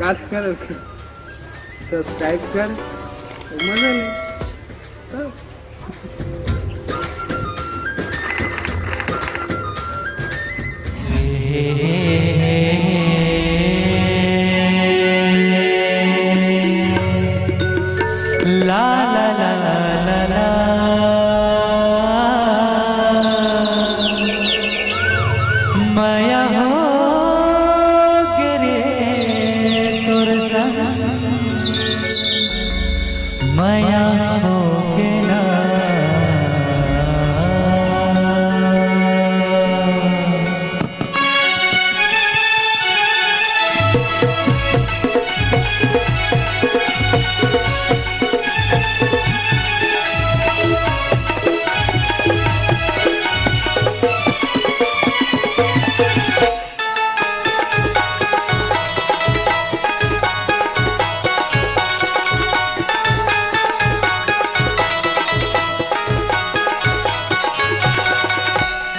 काट कर उसको सब्सक्राइब कर मजा ले बस। ला ला ला ला ला माया हो गिरे तोर संग माया हो गिरा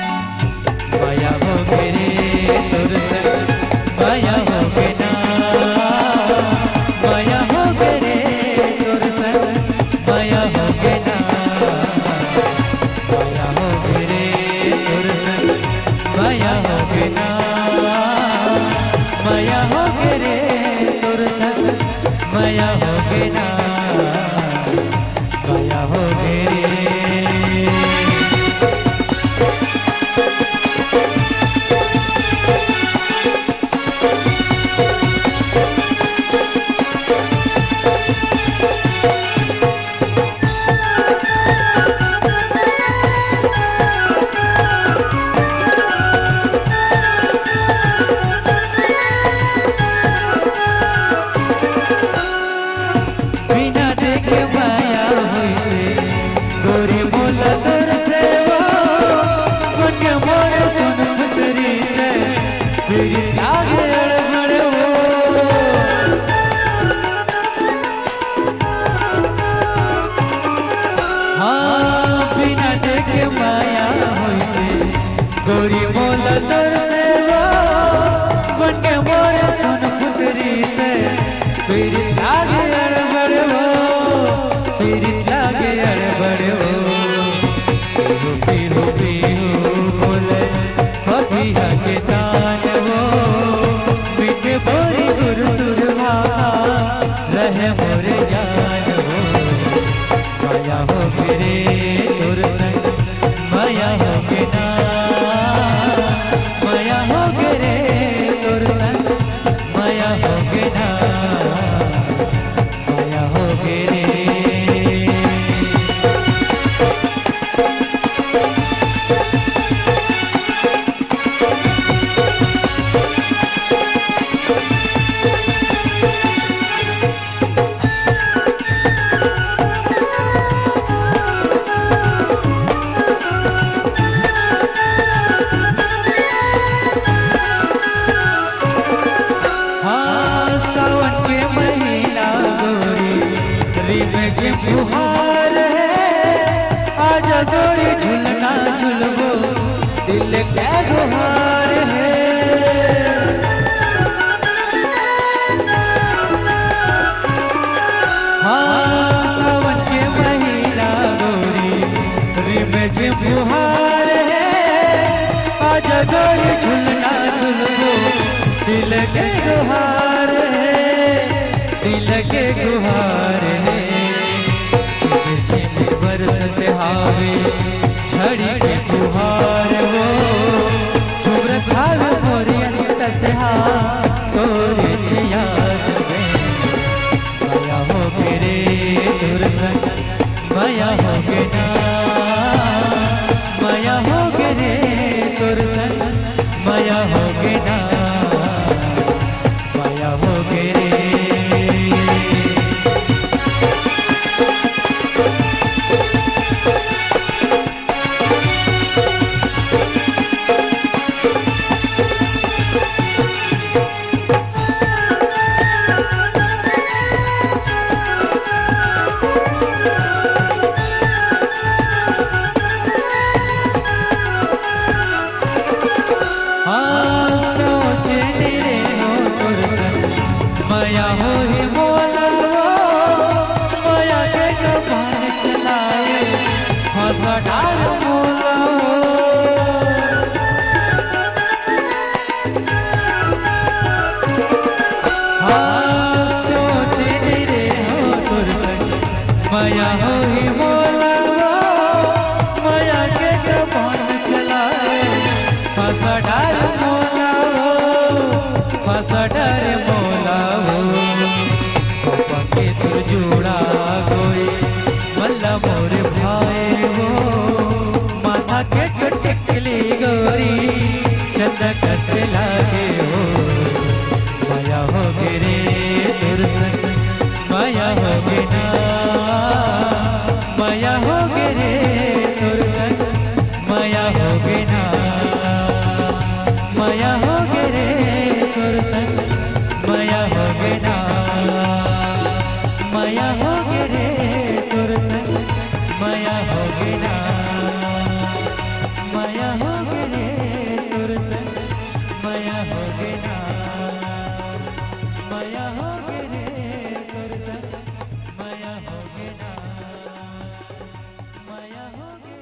माया हो गिरे तोर संग माया हो गिना माया हो गिरे तोर संग माया हो गिना माया हो गिरे तोर संग माया हो गिना माया हो गिरे तोर संग माया हो गिना माया हो गिरे बिना देखे माया हुई से गोरी बोला तोर से वो मन मोर सुन पुतरी ने फिर आगे अड़बड़ वो हाँ बिना देखे माया हुई से गोरी बोला तोर से वो मन मोर सुन पुतरी ने फिर आगे फिर लागे अड़बड़ हो पीहू पीहू बोले कभिया के दान हो बिन बोरी गुरु तुरवा रहे मोरे जान हो माया हो गिरे तोर संग माया हो गिना माया हो गिरे तोर संग माया हो गिना माया हो गिरे फुहार है आजा गोरी झुलना झुलबो दिल के गुहार है हाँ सावन के महीना गोरी रिम झिम फुहार है आजा गोरी झुलना झुलबो दिल के गुहार है दिल के गुहार है बरसत हावे छड़ी के फुहार वो चुभरत हावे मोरियन तसहा तोरे याद में माया हो गिरे तोर संग माया हो गिना माया हो गिरे तोर संग माया हो गिना माया खासा डर मोला हो पके तुर जुड़ा कोई मल्ला मोर भाई हो माथा के टिकली गोरी चंद कसे लागे हो माया हो गिरे तुर संग माया हो गिना माया हो गिरे तुर संग माया हो गिना माया हो गिरे तुर संग माया हो गिना माया हो गिरे तुर संग माया हो गिना माया हो गिरे तुर संग माया हो गिना माया हो गिरे तुर संग माया हो गिना माया हो गिरे